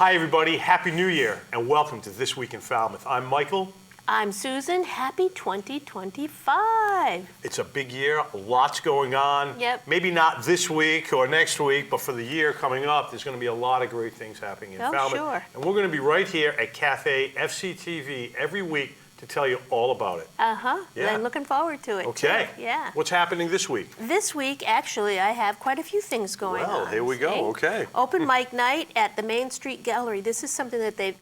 Hi everybody, Happy New Year and welcome to This Week in Falmouth. I'm Michael. I'm Susan. Happy 2025. It's a big year, lots going on. Yep. Maybe not this week or next week, but for the year coming up, there's going to be a lot of great things happening in Falmouth. Sure. And we're going to be right here at Cafe FCTV every week to tell you all about it. Yeah. I'm looking forward to it. Okay. Too. Yeah. What's happening this week? This week, actually, I have quite a few things going on. Well, here we go. Okay. Open mic night at the Main Street Gallery. This is something that they've,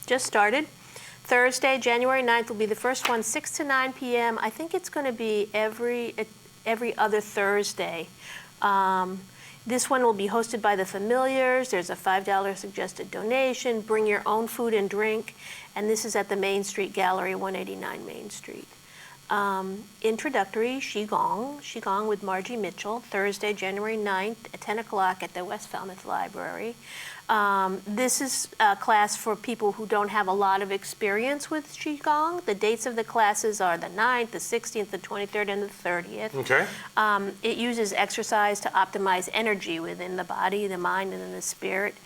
just started. Thursday, January 9th will be the first one, 6 to 9 p.m. I think it's going to be every other Thursday. This one will be hosted by the Familiars. There's a $5 suggested donation. Bring your own food and drink. And this is at the Main Street Gallery, 189 Main Street. Introductory Qigong with Margie Mitchell, Thursday, January 9th at 10 o'clock at the West Falmouth Library. This is a class for people who don't have a lot of experience with Qigong. The dates of the classes are the 9th, the 16th, the 23rd, and the 30th. Okay. It uses exercise to optimize energy within the body, the mind, and the spirit,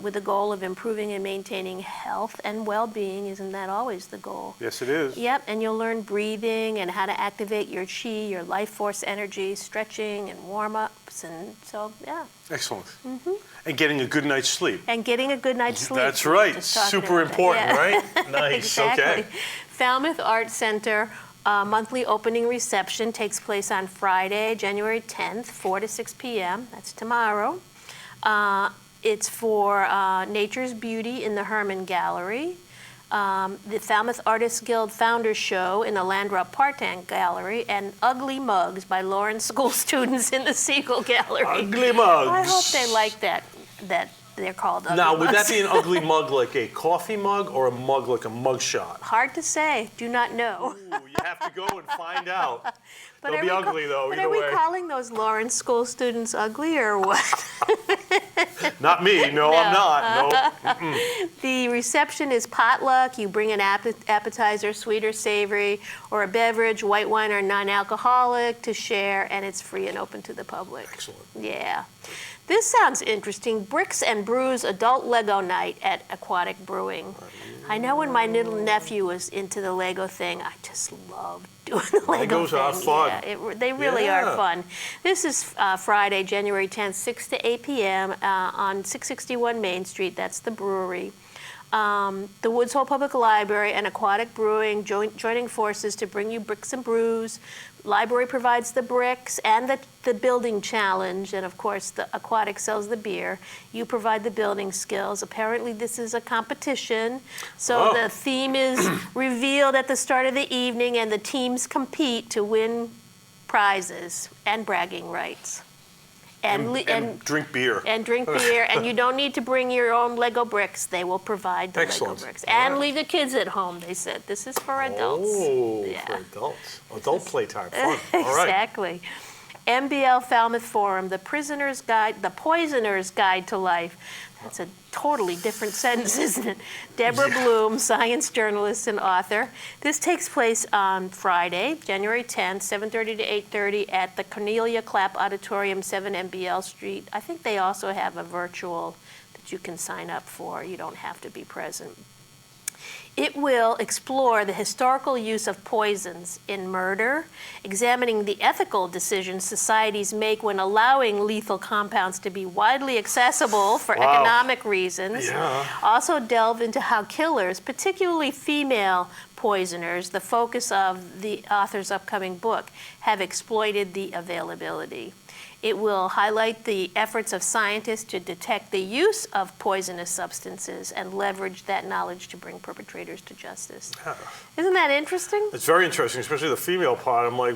with the goal of improving and maintaining health and well-being. Isn't that always the goal? Yes, it is. Yep, and you'll learn breathing and how to activate your qi, your life force energy, stretching and warm-ups, and so, yeah. Excellent. Mm-hmm. And getting a good night's sleep. And getting a good night's sleep. That's right. Super important, right? Nice. Exactly. Okay. Falmouth Art Center monthly opening reception takes place on Friday, January 10th, 4 to 6 p.m. That's tomorrow. It's for Nature's Beauty in the Herman Gallery. The Falmouth Artists Guild Founders Show in the Landrup Partan Gallery, and Ugly Mugs by Lawrence School students in the Siegel Gallery. Ugly mugs. I hope they like that they're called ugly Now, mugs. would that be an ugly mug like a coffee mug or a mug like a mug shot? Hard to say. Do not know. Ooh, you have to go and find out. But They'll be ugly, though, But either are we way. calling those Lawrence School students ugly or what? Not me. No, I'm not. No. The reception is potluck. You bring an appetizer, sweet or savory, or a beverage, white wine or non-alcoholic, to share, and it's free and open to the public. Excellent. Yeah. This sounds interesting. Bricks and Brews Adult Lego Night at Aquatic Brewing. I know when my little nephew was into the Lego thing, I just loved doing the Lego Legos thing. are fun. Yeah, they really are fun. This is Friday, January 10th, 6 to 8 p.m. On 661 Main Street. That's the brewery. The Woods Hole Public Library and Aquatic Brewing joining forces to bring you Bricks and Brews. Library provides the bricks and the building challenge, and of course the Aquatic sells the beer. You provide the building skills. Apparently this is a competition, so the theme is revealed at the start of the evening, and the teams compete to win prizes and bragging rights. And drink beer. And drink beer, and you don't need to bring your own Lego bricks. They will provide the Excellent. Lego bricks. And leave the kids at home, they said. This is for adults. Oh, for adults. Adult playtime. Fun. All right. Exactly. MBL Falmouth Forum, the Poisoner's Guide to Life. That's a totally different sentence, isn't it? Deborah Bloom, science journalist and author. This takes place on Friday, January 10th, 7:30 to 8:30 at the Cornelia Clapp Auditorium, 7 MBL Street. I think they also have a virtual that you can sign up for. You don't have to be present. It will explore the historical use of poisons in murder, examining the ethical decisions societies make when allowing lethal compounds to be widely accessible for economic reasons. Yeah. Also delve into how killers, particularly female poisoners, the focus of the author's upcoming book, have exploited the availability. It will highlight the efforts of scientists to detect the use of poisonous substances and leverage that knowledge to bring perpetrators to justice. Yeah. Isn't that interesting? It's very interesting, especially the female part. I'm like,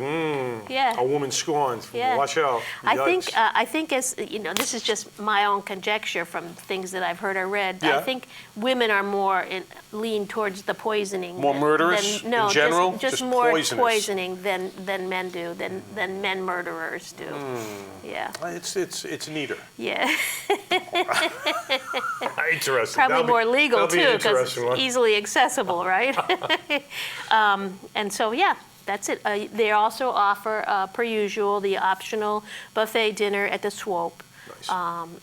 Yeah. a woman scorned. Yeah. Watch out. Yikes. I think as you know, this is just my own conjecture from things that I've heard or read. Yeah. I think women are more lean towards the poisoning. More murderous in general? Just more poisonous. poisoning than men do, than men murderers do. Yeah. It's neater. Yeah. Interesting. Probably more legal that'll be too, an because interesting it's one. easily accessible, right? And so, yeah, that's it. They also offer, per usual, the optional buffet dinner at the Swope. Nice.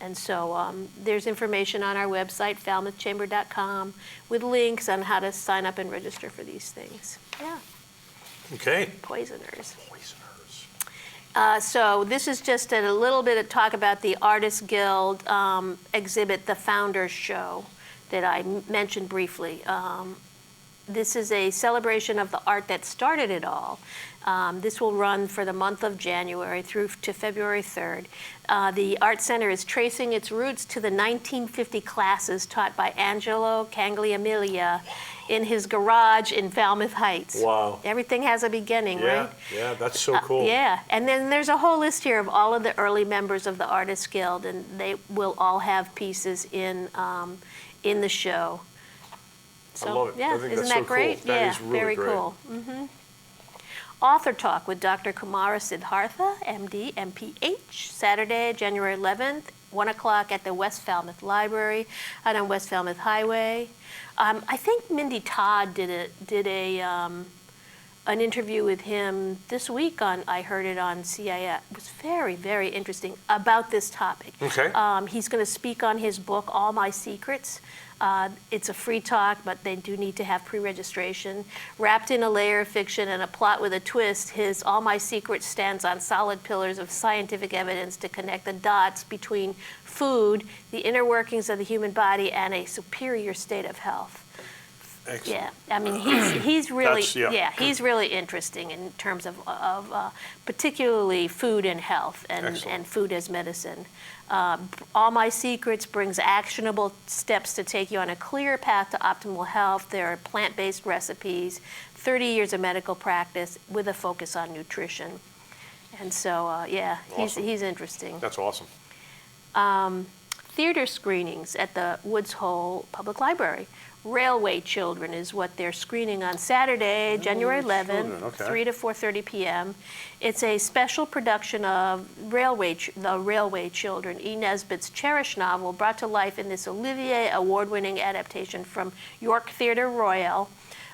And so there's information on our website, falmouthchamber.com, with links on how to sign up and register for these things. Yeah, Okay. poisoners. Poisoners. So this is just a little bit of talk about the Artists Guild exhibit, The Founders Show, that I mentioned briefly. This is a celebration of the art that started it all. This will run for the month of January through to February 3rd. The Art Center is tracing its roots to the 1950 classes taught by Angelo Cangliamilia in his garage in Falmouth Heights. Wow. Everything has a beginning, Yeah, right? yeah, that's so cool. Yeah, and then there's a whole list here of all of the early members of the Artists Guild, and they will all have pieces in the show. So, I love it. yeah, I think isn't that's that so great? cool. That Yeah, is really very great. cool. Author Talk with Dr. Kumara Siddhartha, MD, MPH, Saturday, January 11th, 1 o'clock at the West Falmouth Library out on West Falmouth Highway. I think Mindy Todd did an interview with him this week I heard it on CIF. It was very, very interesting about this topic. Okay. He's going to speak on his book, All My Secrets. It's a free talk, but they do need to have pre-registration. Wrapped in a layer of fiction and a plot with a twist, his All My Secrets stands on solid pillars of scientific evidence to connect the dots between food, the inner workings of the human body, and a superior state of health. Excellent. Yeah, I mean, he's really, That's- yeah. he's really interesting in terms of particularly food and health and Excellent. food as medicine. All My Secrets brings actionable steps to take you on a clear path to optimal health. There are plant-based recipes, 30 years of medical practice with a focus on nutrition. And so, yeah, Awesome. he's interesting. That's awesome. Theater screenings at the Woods Hole Public Library. Railway Children is what they're screening on Saturday, January 11th, Children, okay. 3 to 4:30 p.m. It's a special production of The Railway Children, E. Nesbitt's cherished novel, brought to life in this Olivier Award-winning adaptation from York Theatre Royal,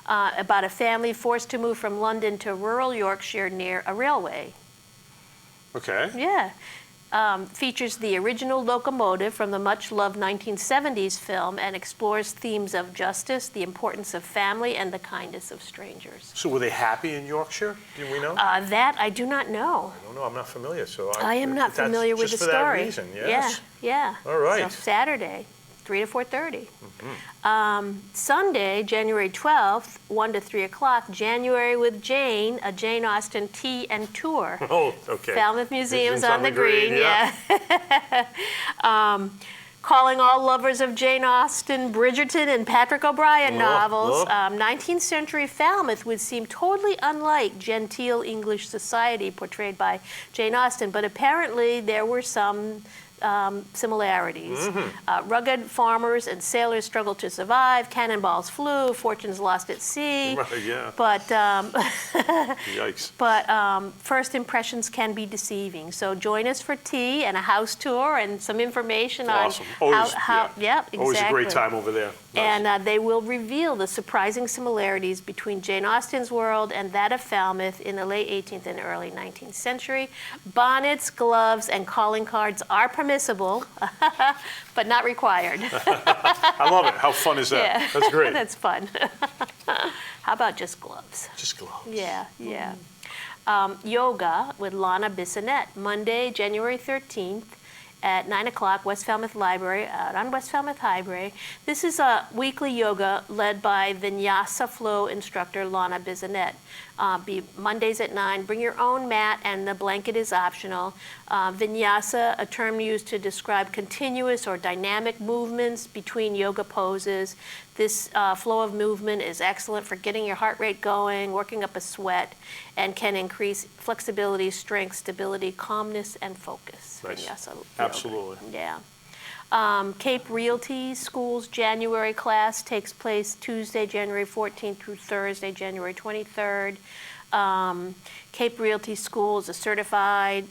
about a family forced to move from London to rural Yorkshire near a railway. Okay. Yeah. Features the original locomotive from the much-loved 1970s film and explores themes of justice, the importance of family, and the kindness of strangers. So were they happy in Yorkshire? Do we know? That I do not know. I don't know. I'm not familiar. So I am not that's familiar with the just for story. that reason, yes? Yeah. All right. So Saturday, 3 to 4:30. Sunday, January 12th, 1 to 3 o'clock, January with Jane, a Jane Austen tea and tour. Oh, okay. Falmouth Museum's Museum's on the green, yeah. Calling all lovers of Jane Austen, Bridgerton, and Patrick O'Brien novels. 19th century Falmouth would seem totally unlike genteel English society portrayed by Jane Austen, but apparently there were some similarities. Rugged farmers and sailors struggled to survive, cannonballs flew, fortunes lost at sea. Right, yeah. But Yikes. first impressions can be deceiving. So join us for tea and a house tour and some information Awesome. on Always, how yeah. exactly. Always a great time over there. Nice. And they will reveal the surprising similarities between Jane Austen's world and that of Falmouth in the late 18th and early 19th century. Bonnets, gloves, and calling cards are permissible, but not required. I love it. How fun is that? Yeah. That's great. That's fun. How about just gloves? Just gloves. Yeah, yeah. Yoga with Lana Bissonette, Monday, January 13th at 9 o'clock, West Falmouth Library, out on West Falmouth Highway. This is a weekly yoga led by Vinyasa Flow instructor Lana Bissonette. Be Mondays at 9. Bring your own mat and the blanket is optional. Vinyasa, a term used to describe continuous or dynamic movements between yoga poses. This flow of movement is excellent for getting your heart rate going, working up a sweat, and can increase flexibility, strength, stability, calmness, and focus. Nice. Vinyasa yoga. Absolutely. Yeah. Cape Realty School's January class takes place Tuesday, January 14th through Thursday, January 23rd. Cape Realty School is a certified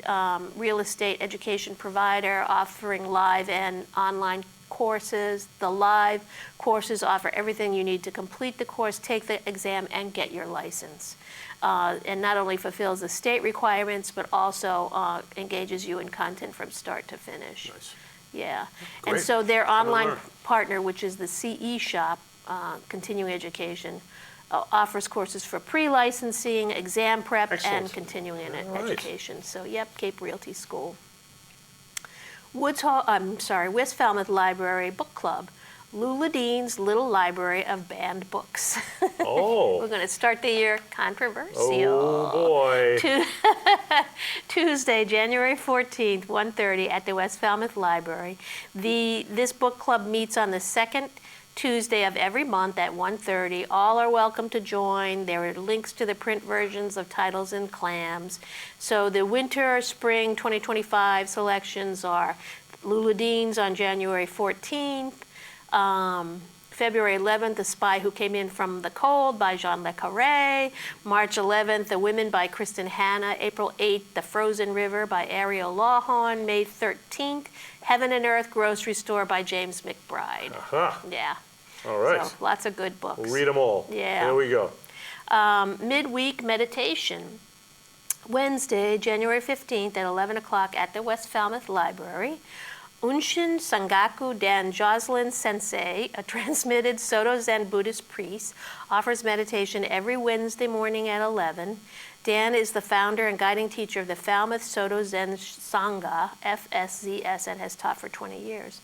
real estate education provider offering live and online courses. The live courses offer everything you need to complete the course, take the exam, and get your license. And not only fulfills the state requirements, but also engages you in content from start to finish. Nice. Yeah. Great. And so their Fun to online learn. partner, which is the CE Shop, Continuing Education, offers courses for pre-licensing, exam prep, Excellent. and continuing All right. education. So, yep, Cape Realty School. West Falmouth Library Book Club, Lula Dean's Little Library of Banned Books. Oh. We're going to start the year controversial. Oh, boy. Tuesday, January 14th, 1:30 at the West Falmouth Library. This book club meets on the second Tuesday of every month at 1:30. All are welcome to join. There are links to the print versions of Titles and Clams. So the winter, spring 2025 selections are Lula Dean's on January 14th, February 11th, The Spy Who Came In From the Cold by Jean Le Carré. March 11th, The Women by Kristen Hanna. April 8th, The Frozen River by Ariel Lawhorn. May 13th, Heaven and Earth Grocery Store by James McBride. Aha. Yeah. All right. So lots of good books. We'll read them all. Yeah. There we go. Midweek meditation. Wednesday, January 15th at 11 o'clock at the West Falmouth Library. Unshin Sangaku Dan Jocelyn Sensei, a transmitted Soto Zen Buddhist priest, offers meditation every Wednesday morning at 11. Dan is the founder and guiding teacher of the Falmouth Soto Zen Sangha, FSZS, and has taught for 20 years.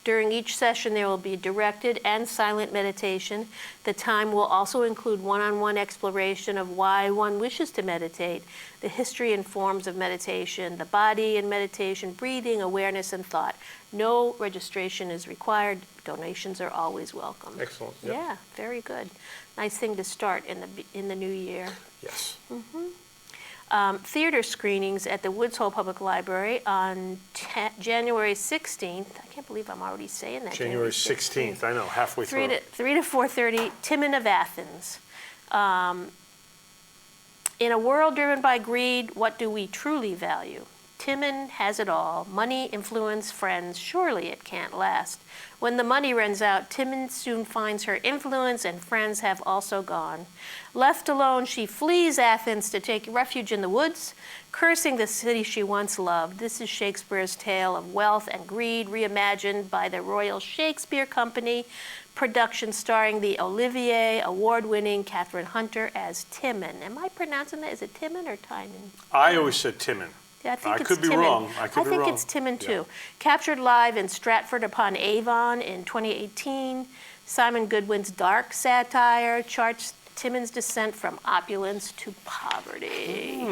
During each session, there will be directed and silent meditation. The time will also include one-on-one exploration of why one wishes to meditate, the history and forms of meditation, the body and meditation, breathing, awareness, and thought. No registration is required. Donations are always welcome. Excellent. Yep. Yeah, very good. Nice thing to start in the new year. Yes. Theater screenings at the Woods Hole Public Library on January 16th. I can't believe I'm already saying that. January 16th. I know, halfway 3 through. to 4:30, Timon of Athens. In a world driven by greed, what do we truly value? Timon has it all. Money, influence, friends. Surely it can't last. When the money runs out, Timon soon finds her influence and friends have also gone. Left alone, she flees Athens to take refuge in the woods, cursing the city she once loved. This is Shakespeare's tale of wealth and greed, reimagined by the Royal Shakespeare Company, production starring the Olivier Award-winning Catherine Hunter as Timon. Am I pronouncing that? Is it Timon or Timon? I always said Timon. Yeah, I think it's could be Timon. wrong. I think it's Timon too. Yeah. Captured live in Stratford-upon-Avon in 2018. Simon Goodwin's dark satire charts Timon's descent from opulence to poverty.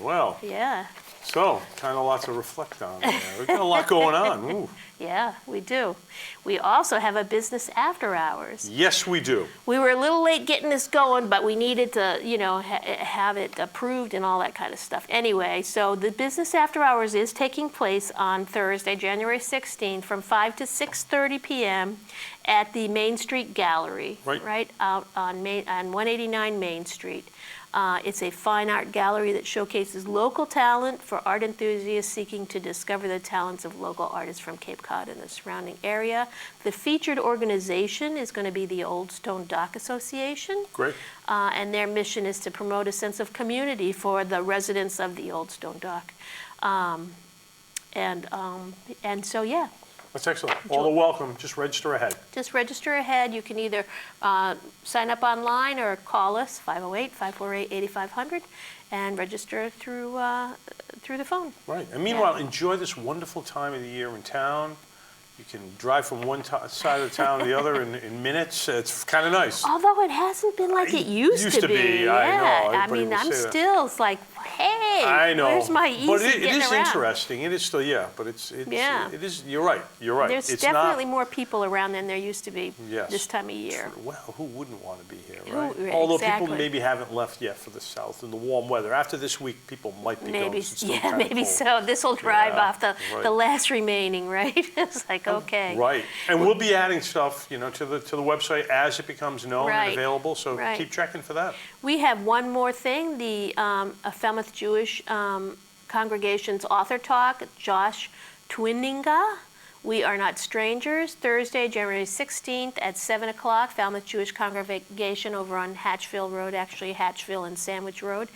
Well, Yeah, so kind of lots to reflect on there. We've got a lot going on. Ooh. yeah, we do. We also have a business after hours. Yes, we do. We were a little late getting this going, but we needed to, have it approved and all that kind of stuff. Anyway, so the business after hours is taking place on Thursday, January 16th from 5 to 6:30 p.m. at the Main Street Gallery, Right. out on 189 Main Street. It's a fine art gallery that showcases local talent for art enthusiasts seeking to discover the talents of local artists from Cape Cod and the surrounding area. The featured organization is going to be the Old Stone Dock Association. Great. And their mission is to promote a sense of community for the residents of the Old Stone Dock. And so, yeah. That's excellent. All are welcome. Just register ahead. Just register ahead. You can either sign up online or call us, 508-548-8500, and register through the phone. Right. And meanwhile, enjoy this wonderful time of the year in town. You can drive from one side of the town to the other in minutes. It's kind of nice. Although it hasn't been like it used to be. I know. Yeah. Everybody will I'm say that. still, it's like, hey, I know. where's my easy But getting it is around? interesting. It is still, but it's Yeah. it is. You're right. You're right. There's it's definitely not, more people around than there used to be Yes. this time of year. Well, who wouldn't want to be here, Who- right? Although exactly. people maybe haven't left yet for the south in the warm weather. After this week, people might be Maybe, going. 'cause it's still yeah, kinda maybe cold. so. This will drive Yeah, off the right. last remaining, right? It's like, okay. Right, and we'll be adding stuff, to the website as it becomes known Right. and available. So Right. keep checking for that. We have one more thing, the Falmouth Jewish Congregation's author talk. Josh Twinninga We Are Not Strangers, Thursday, January 16th at 7 o'clock, Falmouth Jewish Congregation over on Hatchville Road, actually Hatchville and Sandwich Road.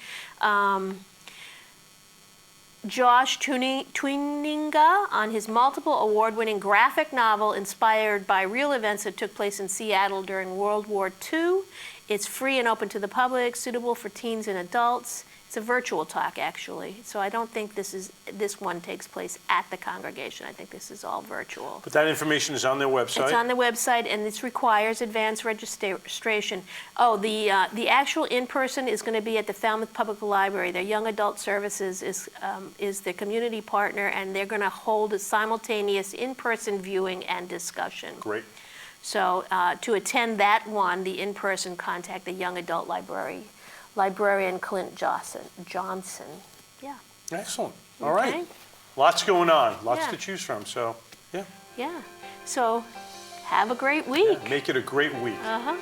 Josh Tuininga on his multiple award-winning graphic novel inspired by real events that took place in Seattle during World War II. It's free and open to the public, suitable for teens and adults. It's a virtual talk, actually. So I don't think this one takes place at the congregation. I think this is all virtual. But that information is on their website? It's on the website, and this requires advanced registration. Oh, the actual in-person is going to be at the Falmouth Public Library. Their Young Adult Services is the community partner, and they're going to hold a simultaneous in-person viewing and discussion. Great. So to attend that one, the in-person, contact the Young Adult Librarian Clint Johnson. Yeah. Excellent. All right. Okay. Lots going on. Lots Yeah. to choose from. So, yeah. Yeah. So have a great week. Make it a great week. Uh-huh.